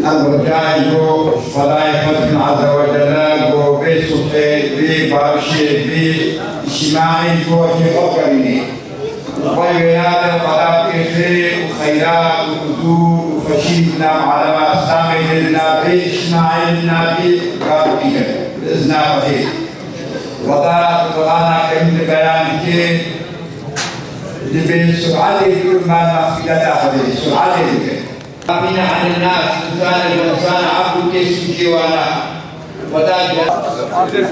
الرجاء فضائح من عز وجل وبسطي ببارشي باجتماعي في فقرني وبيان فضائح خير وخيرات وهدوء وفشيلنا على ما استعملنا باجتماعنا بقابلنا بإذن الله وضعت القرآن كريم بيان لبسرعته كل ما في داخله سرعته أمين عن الناس إنسان الإنسان عبد كيس جوانا وذلك خمنا